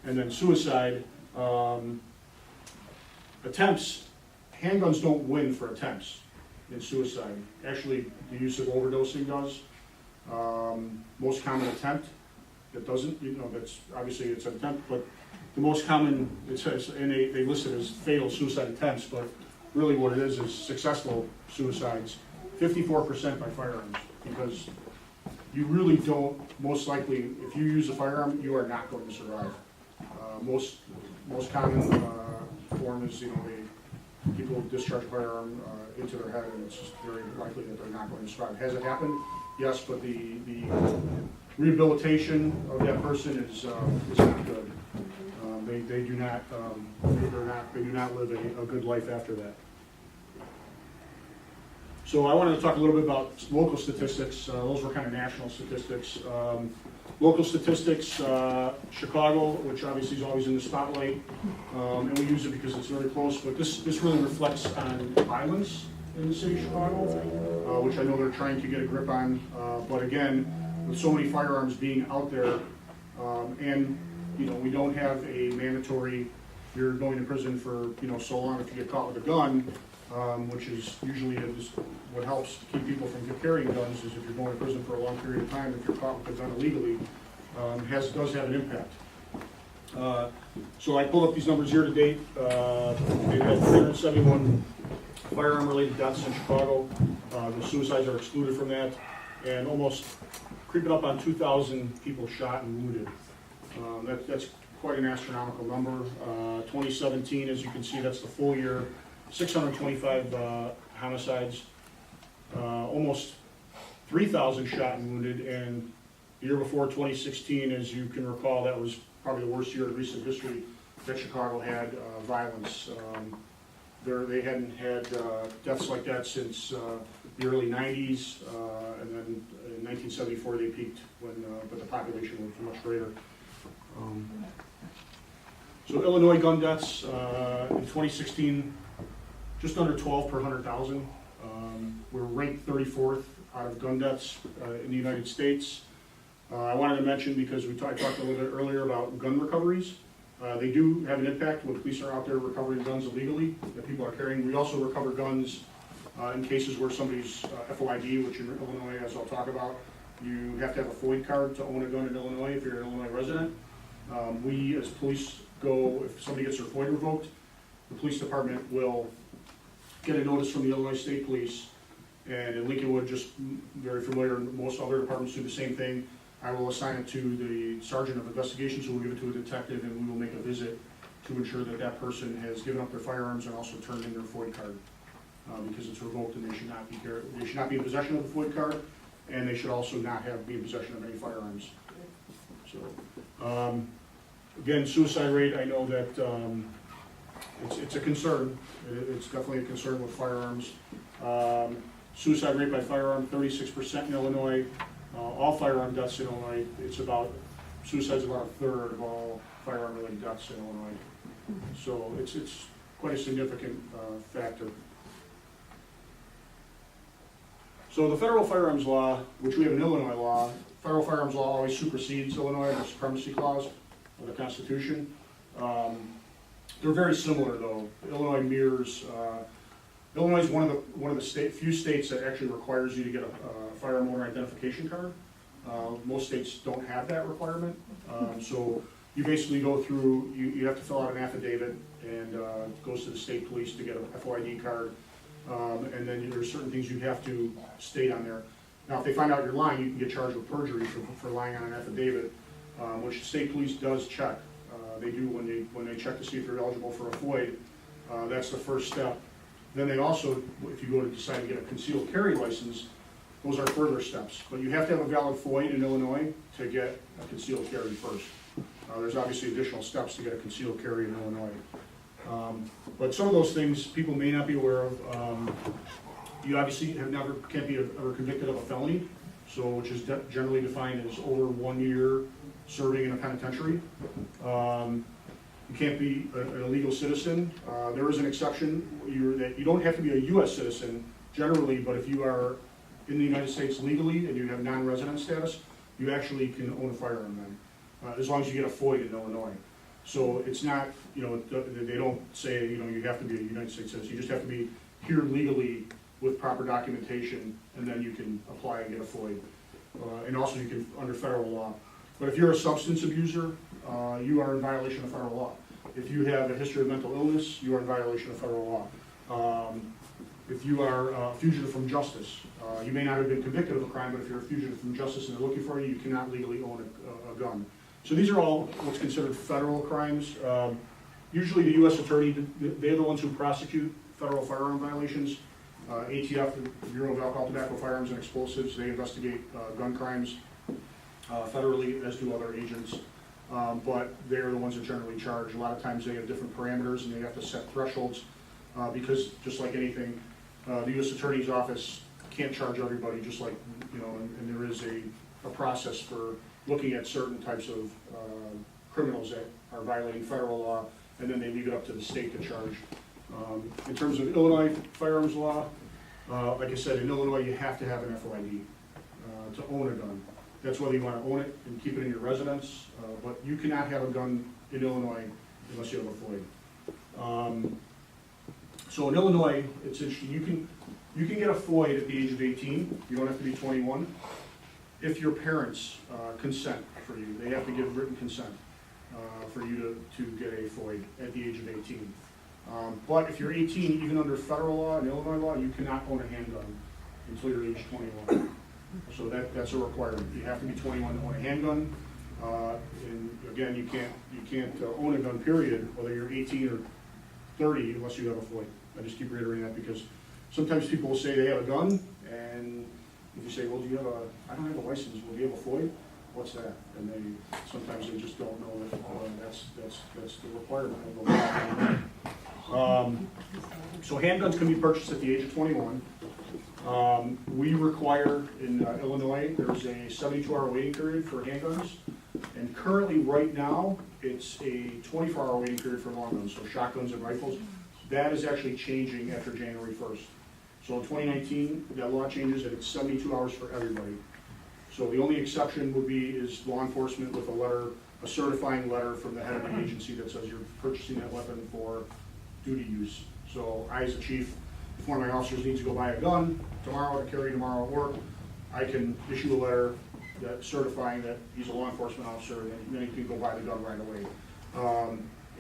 And then suicide, attempts, handguns don't win for attempts in suicide. Actually, the use of overdosing does. Most common attempt, that doesn't, that's, obviously it's an attempt, but the most common, it says, and they list it as fatal suicide attempts, but really what it is successful suicides, 54% by firearms, because you really don't, most likely, if you use a firearm, you are not going to survive. Most common form is, people discharge a firearm into their head, and it's just very likely that they're not going to survive. Has it happened? Yes, but the rehabilitation of that person is not good. They do not live a good life after that. So I wanted to talk a little bit about local statistics. Those were kind of national statistics. Local statistics, Chicago, which obviously is always in the spotlight, and we use it because it's very close, but this really reflects on violence in the city of Chicago, which I know they're trying to get a grip on, but again, with so many firearms being out there, and we don't have a mandatory, you're going to prison for so long if you get caught with a gun, which is usually what helps keep people from carrying guns is if you're going to prison for a long period of time, if you're caught with a gun illegally, does have an impact. So I pulled up these numbers year to date. They've had 371 firearm-related deaths in Chicago. The suicides are excluded from that, and almost creeping up on 2,000 people shot and wounded. That's quite an astronomical number. 2017, as you can see, that's the full year. 625 homicides, almost 3,000 shot and wounded, and the year before, 2016, as you can recall, that was probably the worst year in recent history that Chicago had violence. They hadn't had deaths like that since the early 90s, and then in 1974 they peaked, but the population was much greater. So Illinois gun deaths in 2016, just under 12 per 100,000. We're ranked 34th out of gun deaths in the United States. I wanted to mention, because I talked a little bit earlier about gun recoveries. They do have an impact when police are out there recovering guns illegally that people are carrying. We also recover guns in cases where somebody's FOID, which in Illinois, as I'll talk about, you have to have a FOID card to own a gun in Illinois if you're an Illinois resident. We, as police, if somebody gets their FOID revoked, the police department will get a notice from the Illinois State Police, and in Lincolnwood, just very familiar, most other departments do the same thing. I will assign it to the sergeant of investigations, who will give it to a detective, and we will make a visit to ensure that that person has given up their firearms and also turned in their FOID card, because it's revoked and they should not be in possession of the FOID card, and they should also not be in possession of any firearms. So, again, suicide rate, I know that it's a concern. It's definitely a concern with firearms. Suicide rate by firearm, 36% in Illinois. All firearm deaths in Illinois, suicide's about a third of all firearm-related deaths in Illinois. So it's quite a significant factor. So the federal firearms law, which we have an Illinois law, federal firearms law always supersedes Illinois, the supremacy clause of the Constitution. They're very similar, though. Illinois mirrors. Illinois is one of the few states that actually requires you to get a firearm owner identification card. Most states don't have that requirement. So you basically go through. You have to fill out an affidavit, and it goes to the state police to get a FOID card. And then there's certain things you have to state on there. Now, if they find out you're lying, you can get charged with perjury for lying on an affidavit, which the state police does check. They do when they check to see if you're eligible for a FOID. That's the first step. Then they also, if you go to decide to get a concealed carry license, those are further steps. But you have to have a valid FOID in Illinois to get a concealed carry first. There's obviously additional steps to get a concealed carry in Illinois. But some of those things people may not be aware of. You obviously can't be ever convicted of a felony, which is generally defined as over 1 year serving in a penitentiary. You can't be an illegal citizen. There is an exception that you don't have to be a U.S. citizen generally, but if you are in the United States legally and you have non-resident status, you actually can own a firearm then, as long as you get a FOID in Illinois. So it's not, you know, they don't say, you know, you have to be a United States citizen. You just have to be here legally with proper documentation, and then you can apply and get a FOID. And also you can, under federal law. But if you're a substance abuser, you are in violation of federal law. If you have a history of mental illness, you are in violation of federal law. If you are a fugitive from justice, you may not have been convicted of a crime, but if you're a fugitive from justice and they're looking for you, you cannot legally own a gun. So these are all what's considered federal crimes. Usually the U.S. Attorney, they're the ones who prosecute federal firearm violations. ATF, the Bureau of Alcohol, Tobacco, Firearms, and Explosives, they investigate gun crimes federally, as do other agents. But they're the ones that generally charge. A lot of times they have different parameters and they have to set thresholds because just like anything, the U.S. Attorney's Office can't charge everybody, just like, you know, and there is a process for looking at certain types of criminals that are violating federal law, and then they leave it up to the state to charge. In terms of Illinois firearms law, like I said, in Illinois you have to have an FOID to own a gun. That's whether you want to own it and keep it in your residence, but you cannot have a gun in Illinois unless you have a FOID. So in Illinois, it's interesting, you can get a FOID at the age of 18, you don't have to be 21, if your parents consent for you. They have to give written consent for you to get a FOID at the age of 18. But if you're 18, even under federal law and Illinois law, you cannot own a handgun until you're age 21. So that's a requirement. You have to be 21 to own a handgun. And again, you can't own a gun, period, whether you're 18 or 30, unless you have a FOID. I just keep reiterating that because sometimes people will say they have a gun, and if you say, well, I don't have a license, well, do you have a FOID? What's that? And sometimes they just don't know that that's the requirement of the law. So handguns can be purchased at the age of 21. We require in Illinois, there's a 72-hour waiting period for handguns, and currently right now it's a 24-hour waiting period for long guns, so shotguns and rifles. That is actually changing after January 1st. So in 2019, that law changes and it's 72 hours for everybody. So the only exception would be is law enforcement with a certifying letter from the head of the agency that says you're purchasing that weapon for duty use. So I, as a chief, if one of my officers needs to go buy a gun tomorrow to carry tomorrow at work, I can issue a letter certifying that he's a law enforcement officer, and then he can go buy the gun right away.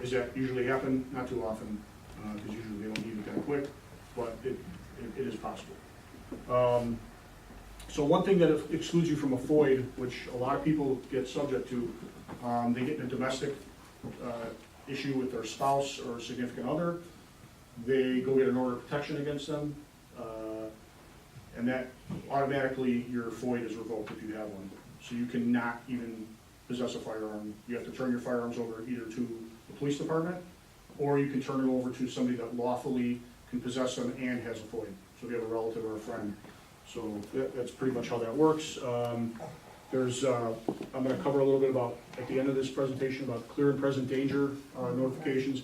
Does that usually happen? Not too often, because usually they don't need it that quick, but it is possible. So one thing that excludes you from a FOID, which a lot of people get subject to, they get in a domestic issue with their spouse or significant other. They go get an order of protection against them, and that automatically your FOID is revoked if you have one. So you cannot even possess a firearm. You have to turn your firearms over either to the police department, or you can turn them over to somebody that lawfully can possess them and has a FOID. So if you have a relative or a friend. So that's pretty much how that works. I'm going to cover a little bit about, at the end of this presentation, about clear and present danger notifications.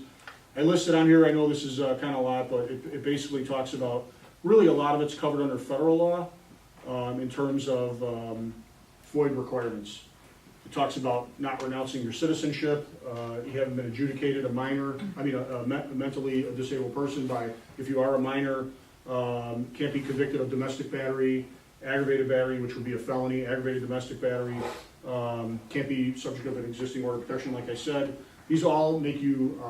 I listed on here, I know this is kind of a lot, but it basically talks about, really a lot of it's covered under federal law in terms of FOID requirements. It talks about not renouncing your citizenship, you haven't been adjudicated a mentally disabled person by, if you are a minor, can't be convicted of domestic battery, aggravated battery, which would be a felony, aggravated domestic battery, can't be subject of an existing order of protection, like I said. These all make you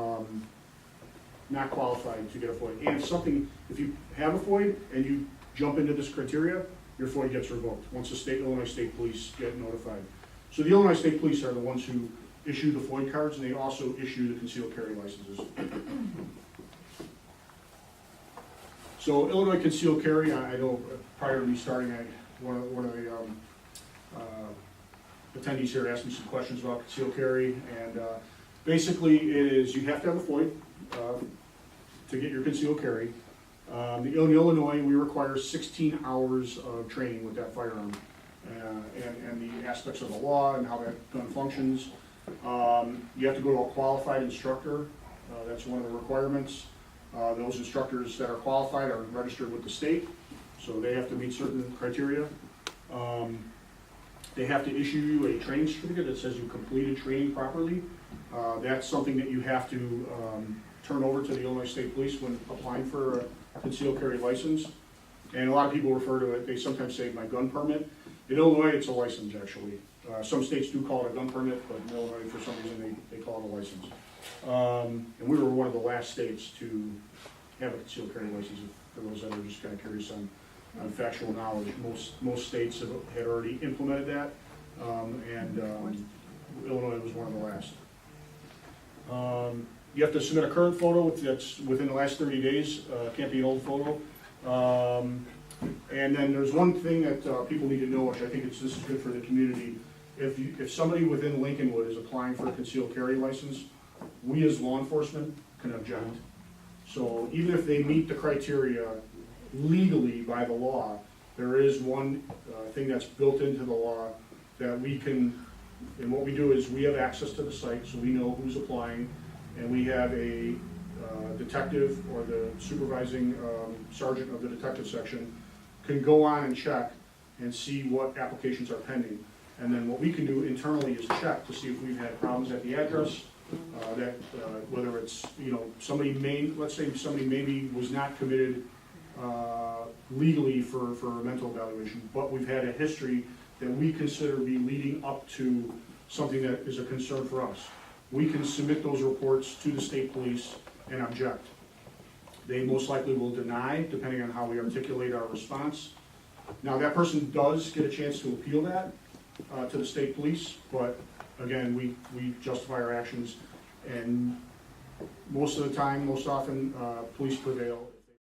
not qualified to get a FOID. And if you have a FOID and you jump into this criteria, your FOID gets revoked once the Illinois State Police get notified. So the Illinois State Police are the ones who issue the FOID cards, and they also issue the concealed carry licenses. So Illinois concealed carry, I know prior to me starting, one of the attendees here asked me some questions about concealed carry, and basically it is, you have to have a FOID to get your concealed carry. In Illinois, we require 16 hours of training with that firearm, and the aspects of the law and how that gun functions. You have to go to a qualified instructor. That's one of the requirements. Those instructors that are qualified are registered with the state, so they have to meet certain criteria. They have to issue you a training certificate that says you completed training properly. That's something that you have to turn over to the Illinois State Police when applying for a concealed carry license. And a lot of people refer to it, they sometimes say my gun permit. In Illinois, it's a license, actually. Some states do call it a gun permit, but in Illinois, for some reason, they call it a license. And we were one of the last states to have a concealed carry license. For those that are just kind of curious on factual knowledge, most states had already implemented that, and Illinois was one of the last. You have to submit a current photo that's within the last 30 days. Can't be an old photo. And then there's one thing that people need to know, which I think this is good for the community. If somebody within Lincolnwood is applying for a concealed carry license, we as law enforcement can object. So even if they meet the criteria legally by the law, there is one thing that's built into the law that we can, and what we do is we have access to the site, so we know who's applying, and we have a detective or the supervising sergeant of the detective section can go on and check and see what applications are pending. And then what we can do internally is check to see if we've had problems at the address, whether it's, somebody let's say somebody maybe was not committed legally for a mental evaluation, but we've had a history that we consider to be leading up to something that is a concern for us. We can submit those reports to the state police and object. They most likely will deny, depending on how we articulate our response. Now, that person does get a chance to appeal that to the state police, but again, we justify our actions, and most often, police prevail.